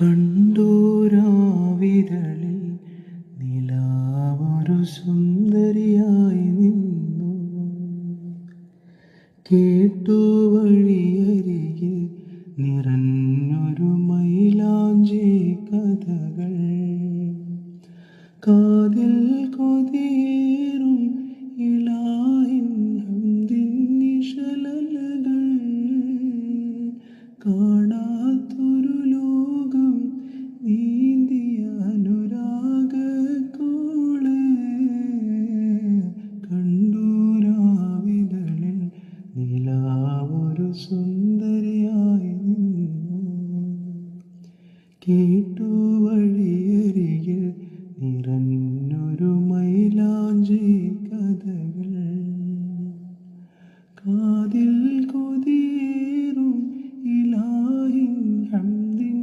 കണ്ടോരാവിരളിൽ നിലാവൊരു സുന്ദരിയായി നിന്നു. കേട്ടു വഴിയരികിൽ നിറഞ്ഞൊരു മൈലാഞ്ചി കഥകൾ. കാതിൽ കൊതിയേറും ഇലാഹിൻ ഹംദിൻ നിഴലലകൾ. കാണാത്തൊരു ലോകം നീന്തിയ അനുരാഗക്കോള്. കണ്ടൂരാവിതളിൽ നിലാവൊരു സുന്ദരിയായി നിന്നു. കേട്ടു വഴി